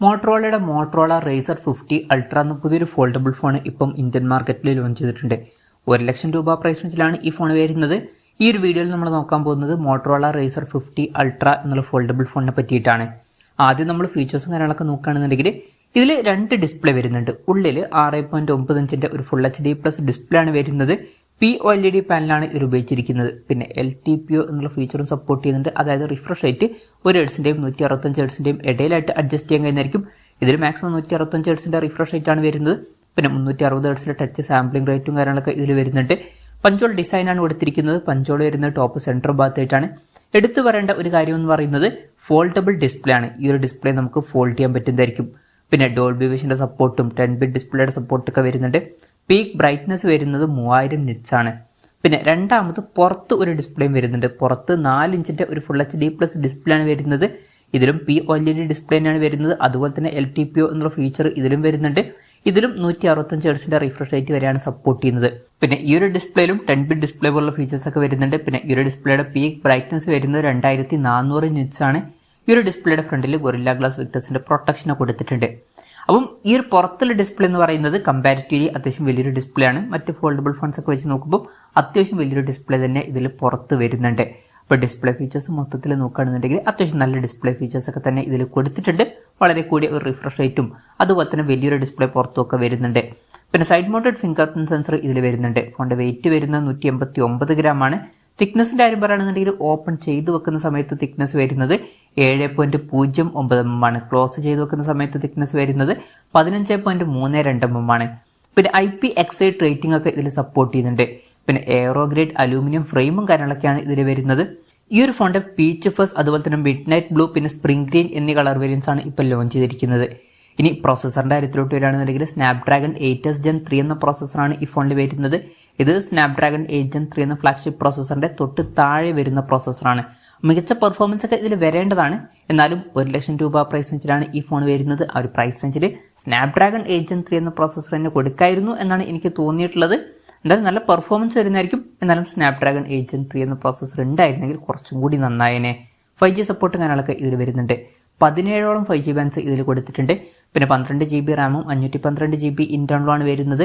മോട്ടറോളയുടെ Motorola razor 50 ultra എന്ന പുതിയൊരു foldable phone ഇപ്പം ഇന്ത്യൻ മാർക്കറ്റിൽ ലോഞ്ച് ചെയ്തിട്ടുണ്ട്. 1,00,000 രൂപ പ്രൈസ് റേഞ്ചിലാണ് ഈ ഫോൺ വരുന്നത്. ഈ ഒരു വീഡിയോയിൽ നമ്മൾ നോക്കാൻ പോകുന്നത് മോട്ടറോള റേസർ 50 അൾട്ര എന്നുള്ള ഫോൾഡബിൾ ഫോണിനെ പറ്റിയിട്ടാണ്. ആദ്യം നമ്മൾ ഫീച്ചേഴ്സും കാര്യങ്ങളൊക്കെ നോക്കുകയാണെന്നുണ്ടെങ്കിൽ ഇതിൽ 2 ഡിസ്പ്ലേ വരുന്നുണ്ട്. ഉള്ളിൽ 6.9 ഇഞ്ചിന്റെ ഒരു ഫുൾ HD പ്ലസ് ഡിസ്പ്ലേ ആണ് വരുന്നത്. POLED പാനലാണ് ഇതിൽ ഉപയോഗിച്ചിരിക്കുന്നത്. പിന്നെ LTPO എന്നുള്ള ഫീച്ചറും സപ്പോർട്ട് ചെയ്യുന്നുണ്ട്. അതായത് റിഫ്രഷ് റേറ്റ് 1 ഹെർട്സിന്റെയും 165 ഹെർട്സിന്റെയും ഇടയിലായിട്ട് അഡ്ജസ്റ്റ് ചെയ്യാൻ കഴിയുന്നതായിരിക്കും. ഇതിൽ മാക്സിമം 165 ഹെർട്സിന്റെ റിഫ്രഷ് റേറ്റ് ആണ് വരുന്നത്. പിന്നെ 360 ഹെർട്സിന്റെ ടച്ച് സാമ്പിളിംഗ് റേറ്റും കാര്യങ്ങളൊക്കെ ഇതിൽ വരുന്നുണ്ട്. പഞ്ചോൾ ഡിസൈൻ ആണ് കൊടുത്തിരിക്കുന്നത്. പഞ്ചോൾ വരുന്നത് ടോപ്പ് സെന്റർ ഭാഗത്തായിട്ടാണ്. എടുത്തു പറയേണ്ട ഒരു കാര്യം എന്ന് പറയുന്നത് ഫോൾഡബിൾ ഡിസ്പ്ലേ ആണ്. ഈ ഒരു ഡിസ്പ്ലേ നമുക്ക് ഫോൾഡ് ചെയ്യാൻ പറ്റുന്നതായിരിക്കും. പിന്നെ ഡോൾബി വിഷന്റെ സപ്പോർട്ടും 10-bit ഡിസ്പ്ലേയുടെ സപ്പോർട്ടൊക്കെ വരുന്നുണ്ട്. പീക്ക് ബ്രൈറ്റ്നസ് വരുന്നത് 3000 നിറ്റ്സ് ആണ്. പിന്നെ രണ്ടാമത് പുറത്ത് ഒരു ഡിസ്പ്ലേയും വരുന്നുണ്ട്. പുറത്ത് 4 ഇഞ്ചിന്റെ ഒരു ഫുൾ HD പ്ലസ് ഡിസ്പ്ലേ ആണ് വരുന്നത്. ഇതിലും POLED ഡിസ്പ്ലേ ആണ് വരുന്നത്. അതുപോലെ തന്നെ LTPO എന്നുള്ള ഫീച്ചർ ഇതിലും വരുന്നുണ്ട്. ഇതിലും 165 ഹെർട്സിന്റെ റിഫ്രഷ് റേറ്റ് വരെയാണ് സപ്പോർട്ട് ചെയ്യുന്നത്. പിന്നെ ഈ ഒരു ഡിസ്പ്ലേയിലും 10-bit ഡിസ്പ്ലേ പോലുള്ള ഫീച്ചേഴ്സ് ഒക്കെ വരുന്നുണ്ട്. പിന്നെ ഈ ഒരു ഡിസ്പ്ലേയുടെ പീക്ക് ബ്രൈറ്റ്നസ് വരുന്നത് 2400 നിറ്റ്സ് ആണ്. ഈ ഒരു ഡിസ്പ്ലേയുടെ ഫ്രണ്ടിൽ ഗൊറില്ല ഗ്ലാസ് വിക്ടേഴ്സിന്റെ പ്രൊട്ടക്ഷൻ കൊടുത്തിട്ടുണ്ട്. അപ്പം ഈ ഒരു പുറത്തുള്ള ഡിസ്പ്ലേ എന്ന് പറയുന്നത് കമ്പാരിറ്റീവ്ലി അത്യാവശ്യം വലിയൊരു ഡിസ്പ്ലേ ആണ്. മറ്റ് ഫോൾഡബിൾ ഫോൺസ് ഒക്കെ വെച്ച് നോക്കുമ്പോൾ അത്യാവശ്യം വലിയൊരു ഡിസ്പ്ലേ തന്നെ ഇതിൽ പുറത്ത് വരുന്നുണ്ട്. അപ്പോൾ ഡിസ്പ്ലേ ഫീച്ചേഴ്സ് മൊത്തത്തിൽ നോക്കുകയാണെന്നുണ്ടെങ്കിൽ അത്യാവശ്യം നല്ല ഡിസ്പ്ലേ ഫീച്ചേഴ്സ് ഒക്കെ തന്നെ ഇതിൽ കൊടുത്തിട്ടുണ്ട്. വളരെ കൂടിയ ഒരു റിഫ്രഷ് റേറ്റും അതുപോലെ തന്നെ വലിയൊരു ഡിസ്പ്ലേ പുറത്തുമൊക്കെ വരുന്നുണ്ട്. പിന്നെ side mounted finger print sensor ഇതിൽ വരുന്നുണ്ട്. ഫോണിന്റെ വെയിറ്റ് വരുന്നത് 189 ഗ്രാം ആണ്. തിക്നെസിന്റെ കാര്യം പറയുകയാണെന്നുണ്ടെങ്കിൽ ഓപ്പൺ ചെയ്ത് വെക്കുന്ന സമയത്ത് തിക്നെസ് വരുന്നത് 7.09 mm ആണ്. ക്ലോസ് ചെയ്ത് വെക്കുന്ന സമയത്ത് തിക്നെസ് വരുന്നത് 15.32 mm ആണ്. പിന്നെ IPX8 റേറ്റിംഗ് ഒക്കെ ഇതിൽ സപ്പോർട്ട് ചെയ്യുന്നുണ്ട്. പിന്നെ എയറോ ഗ്രേഡ് അലൂമിനിയം ഫ്രെയിമും കാര്യങ്ങളൊക്കെയാണ് ഇതിൽ വരുന്നത്. ഈ ഒരു ഫോണിന്റെ പീച്ച് ഫസ്റ്റ് അതുപോലെ തന്നെ മിഡ് നൈറ്റ് ബ്ലൂ പിന്നെ സ്പ്രിംഗ് ഗ്രീൻ എന്നീ കളർ വേരിയൻസ് ആണ് ഇപ്പോൾ ലോഞ്ച് ചെയ്തിരിക്കുന്നത്. ഇനി പ്രോസസറിന്റെ കാര്യത്തിലോട്ട് വരികയാണെന്നുണ്ടെങ്കിൽ സ്നാപ്ഡ്രാഗൺ 8s Gen 3 എന്ന പ്രോസസറാണ് ഈ ഫോണിൽ വരുന്നത്. ഇത് സ്നാപ്ഡ്രാഗൺ 8 Gen 3 എന്ന ഫ്ലാഗ്ഷിപ്പ് പ്രോസസറിന്റെ തൊട്ട് താഴെ വരുന്ന പ്രോസസറാണ്. മികച്ച പെർഫോമൻസ് ഒക്കെ ഇതിൽ വരേണ്ടതാണ്. എന്നാലും 1,00,000 രൂപ പ്രൈസ് റേഞ്ചിലാണ് ഈ ഫോൺ വരുന്നത്. ആ ഒരു പ്രൈസ് റേഞ്ചിൽ സ്നാപ്ഡ്രാഗൺ 8 Gen 3 എന്ന പ്രോസസർ തന്നെ കൊടുക്കായിരുന്നു എന്നാണ് എനിക്ക് തോന്നിയിട്ടുള്ളത്. എന്തായാലും നല്ല പെർഫോമൻസ് വരുന്നതായിരിക്കും. എന്നാലും സ്നാപ്ഡ്രാഗൺ 8 Gen 3 എന്ന പ്രോസസർ ഉണ്ടായിരുന്നെങ്കിൽ കുറച്ചും കൂടി നന്നായേനെ. 5G സപ്പോർട്ടും കാര്യങ്ങളൊക്കെ ഇതിൽ വരുന്നുണ്ട്. 17ഓളം 5G ബാൻഡ്സ് ഇതിൽ കൊടുത്തിട്ടുണ്ട്. പിന്നെ 12 GB റാമും 512 GB ഇന്റേണലും ആണ് വരുന്നത്.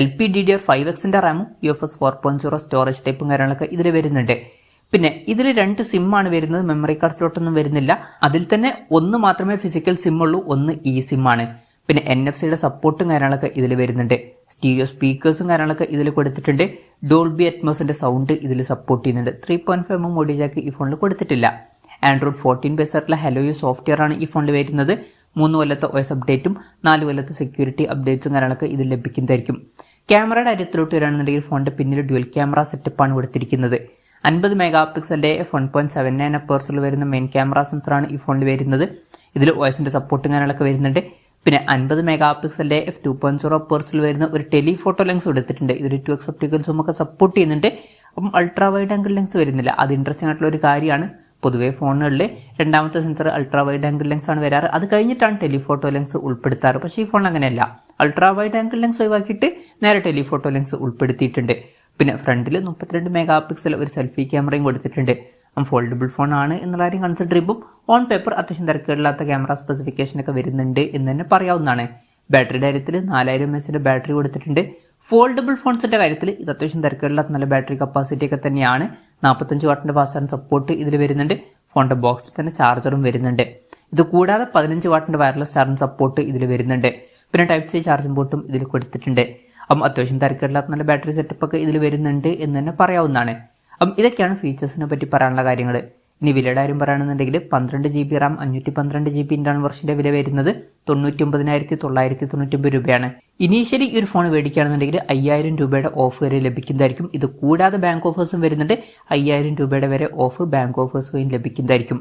LPDDR5Xന്റെ റാമും UFS 4.0 സ്റ്റോറേജ് ടൈപ്പും കാര്യങ്ങളൊക്കെ ഇതിൽ വരുന്നുണ്ട്. പിന്നെ ഇതിൽ 2 സിം ആണ് വരുന്നത്. മെമ്മറി കാർഡ് സ്ലോട്ടൊന്നും വരുന്നില്ല. അതിൽ തന്നെ ഒന്ന് മാത്രമേ ഫിസിക്കൽ സിം ഉള്ളൂ, ഒന്ന് ഈ സിം ആണ്. പിന്നെ NFC-യുടെ സപ്പോർട്ടും കാര്യങ്ങളൊക്കെ ഇതിൽ വരുന്നുണ്ട്. സ്റ്റീരിയോ സ്പീക്കേഴ്സും കാര്യങ്ങളൊക്കെ ഇതിൽ കൊടുത്തിട്ടുണ്ട്. ഡോൾബി അറ്റ്മോസിന്റെ സൗണ്ട് ഇതിൽ സപ്പോർട്ട് ചെയ്യുന്നുണ്ട്. 3.5 mm ഓഡിയോ ജാക്ക് ഈ ഫോണിൽ കൊടുത്തിട്ടില്ല. ആൻഡ്രോയിഡ് 14 ബേസ് ആയിട്ടുള്ള ഹെലോയു സോഫ്റ്റ്വെയർ ആണ് ഈ ഫോണിൽ വരുന്നത്. 3 കൊല്ലത്തെ OS അപ്ഡേറ്റും 4 കൊല്ലത്തെ സെക്യൂരിറ്റി അപ്ഡേറ്റ്സും കാര്യങ്ങളൊക്കെ ഇതിൽ ലഭിക്കുന്നതായിരിക്കും. ക്യാമറയുടെ കാര്യത്തിലോട്ട് വരികയാണെന്നുണ്ടെങ്കിൽ ഫോണിന്റെ പിന്നിൽ ഡ്യുവൽ ക്യാമറ സെറ്റപ്പ് ആണ് കൊടുത്തിരിക്കുന്നത്. 50 മെഗാ പിക്സലിന്റെ f1.79 അപ്പേഴ്സിൽ വരുന്ന മെയിൻ ക്യാമറ സെൻസറാണ് ഈ ഫോണിൽ വരുന്നത്. ഇതിൽ OSന്റെ സപ്പോർട്ടും കാര്യങ്ങളൊക്കെ വരുന്നുണ്ട്. പിന്നെ 50 മെഗാ പിക്സലിന്റെ f2.0 അപ്പേഴ്സിൽ വരുന്ന ഒരു ടെലിഫോട്ടോ ലെൻസ് കൊടുത്തിട്ടുണ്ട്. ഇതിൽ 2x ഒപ്റ്റിക്കൽ സൂം ഒക്കെ സപ്പോർട്ട് ചെയ്യുന്നുണ്ട്. അപ്പം അൾട്രാ വൈഡ് ആംഗിൾ ലെൻസ് വരുന്നില്ല. അത് ഇൻട്രസ്റ്റിംഗ് ആയിട്ടുള്ള ഒരു കാര്യമാണ്. പൊതുവേ ഫോണുകളിൽ രണ്ടാമത്തെ sensor ultra wide angle lens ആണ് വരാറ്. അത് കഴിഞ്ഞിട്ടാണ് ടെലിഫോട്ടോ ലെൻസ് ഉൾപ്പെടുത്താറ്. പക്ഷേ ഈ ഫോൺ അങ്ങനെയല്ല. അൾട്രാ വൈഡ് ആംഗിൾ ലെൻസ് ഒഴിവാക്കിയിട്ട് നേരെ ടെലിഫോട്ടോ ലെൻസ് ഉൾപ്പെടുത്തിയിട്ടുണ്ട്. പിന്നെ ഫ്രണ്ടിൽ 32 മെഗാ പിക്സൽ ഒരു സെൽഫി ക്യാമറയും കൊടുത്തിട്ടുണ്ട്. ഫോൾഡബിൾ ഫോൺ ആണ് എന്നുള്ള കാര്യം കൺസിഡർ ചെയ്യുമ്പോൾ ഓൺ പേപ്പർ അത്യാവശ്യം തിരക്കേടില്ലാത്ത ക്യാമറ സ്പെസിഫിക്കേഷൻ ഒക്കെ വരുന്നുണ്ട് എന്ന് തന്നെ പറയാവുന്നതാണ്. ബാറ്ററിയുടെ കാര്യത്തിൽ 4000 mAh ബാറ്ററി കൊടുത്തിട്ടുണ്ട്. ഫോൾഡബിൾ ഫോൺസിന്റെ കാര്യത്തിൽ ഇത് അത്യാവശ്യം തിരക്കേടില്ലാത്ത നല്ല ബാറ്ററി കപ്പാസിറ്റി ഒക്കെ തന്നെയാണ്. 45 വാട്ടിന്റെ ഫാസ്റ്റ് ചാർജിംഗ് സപ്പോർട്ട് ഇതിൽ വരുന്നുണ്ട്. ഫോണിന്റെ ബോക്സിൽ തന്നെ ചാർജറും വരുന്നുണ്ട്. ഇത് കൂടാതെ 15 വാട്ടിന്റെ വയർലെസ് ചാർജിംഗ് സപ്പോർട്ട് ഇതിൽ വരുന്നുണ്ട്. പിന്നെ Type-C ചാർജിംഗ് പോർട്ടും ഇതിൽ കൊടുത്തിട്ടുണ്ട്. അപ്പം അത്യാവശ്യം തിരക്കേടില്ലാത്ത നല്ല ബാറ്ററി സെറ്റപ്പ് ഒക്കെ ഇതിൽ വരുന്നുണ്ട് എന്ന് തന്നെ പറയാവുന്നതാണ്. അപ്പം ഇതൊക്കെയാണ് ഫീച്ചേഴ്സിനെ പറ്റി പറയാനുള്ള കാര്യങ്ങൾ. ഇനി വിലയുടെ കാര്യം പറയുകയാണെന്നുണ്ടെങ്കിൽ 12 GB റാം 512 GB ഇന്റേണൽ വെർഷന്റെ വില വരുന്നത് 99,999 രൂപയാണ്. ഇനീഷ്യലി ഈ ഒരു ഫോൺ മേടിക്കുകയാണെന്നുണ്ടെങ്കിൽ 5000 രൂപയുടെ ഓഫ് വരെ ലഭിക്കുന്നതായിരിക്കും. ഇത് കൂടാതെ ബാങ്ക് ഓഫേഴ്സും വരുന്നുണ്ട്. 5000 രൂപയുടെ വരെ ഓഫ് ബാങ്ക് ഓഫേഴ്സ് വഴി ലഭിക്കുന്നതായിരിക്കും.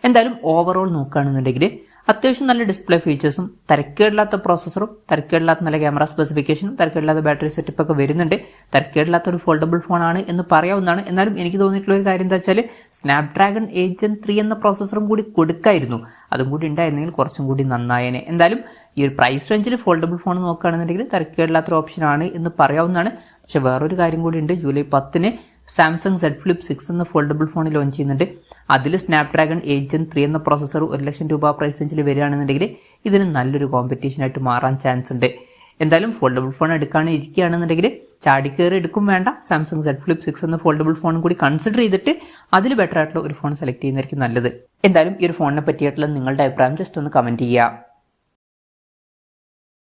എന്തായാലും ഓവറോൾ നോക്കുകയാണെന്നുണ്ടെങ്കിൽ അത്യാവശ്യം നല്ല ഡിസ്പ്ലേ ഫീച്ചേഴ്സും തരക്കേടില്ലാത്ത പ്രോസസറും തരക്കേടില്ലാത്ത നല്ല ക്യാമറ സ്പെസിഫിക്കേഷനും തരക്കേടില്ലാത്ത ബാറ്ററി സെറ്റപ്പ് ഒക്കെ വരുന്നുണ്ട്. തരക്കേടില്ലാത്ത ഒരു ഫോൾഡബിൾ ഫോൺ ആണ് എന്ന് പറയാവുന്നതാണ്. എന്നാലും എനിക്ക് തോന്നിയിട്ടുള്ള ഒരു കാര്യം എന്താ വെച്ചാൽ സ്നാപ്ഡ്രാഗൺ 8 Gen 3 എന്ന പ്രോസസറും കൂടി കൊടുക്കായിരുന്നു. അതും കൂടി ഉണ്ടായിരുന്നെങ്കിൽ കുറച്ചും കൂടി നന്നായേനെ. എന്തായാലും ഈ ഒരു പ്രൈസ് റേഞ്ചിൽ ഫോൾഡബിൾ ഫോൺ നോക്കുകയാണെന്നുണ്ടെങ്കിൽ തരക്കേടില്ലാത്തൊരു ഓപ്ഷൻ ആണ് എന്ന് പറയാവുന്നതാണ്. പക്ഷെ വേറൊരു കാര്യം കൂടി ഉണ്ട്. ജൂലൈ 10-ന് സാംസങ് Z Flip 6 എന്ന ഫോൾഡബിൾ ഫോൺ ലോഞ്ച് ചെയ്യുന്നുണ്ട്. അതിൽ സ്നാപ്ഡ്രാഗൺ 8 Gen 3 എന്ന പ്രോസസ്സർ 1 ലക്ഷം രൂപ പ്രൈസ് റേഞ്ചിൽ വരികയാണെന്നുണ്ടെങ്കിൽ ഇതിന് നല്ലൊരു കോമ്പറ്റീഷനായിട്ട് മാറാൻ ചാൻസ് ഉണ്ട്. എന്തായാലും ഫോൾഡബിൾ ഫോൺ ഇരിക്കുകയാണെന്നുണ്ടെങ്കിൽ ചാടിക്കേറി എടുക്കും വേണ്ട, സാംസങ് Z Flip 6 എന്ന ഫോൾഡബിൾ ഫോണും കൂടി കൺസിഡർ ചെയ്തിട്ട് അതിൽ ബെറ്റർ ആയിട്ടുള്ള ഒരു ഫോൺ സെലക്ട് ചെയ്യുന്നതായിരിക്കും നല്ലത്. എന്തായാലും ഈ ഒരു ഫോണിനെ പറ്റിയിട്ടുള്ള നിങ്ങളുടെ അഭിപ്രായം ജസ്റ്റ് ഒന്ന് കമന്റ് ചെയ്യുക.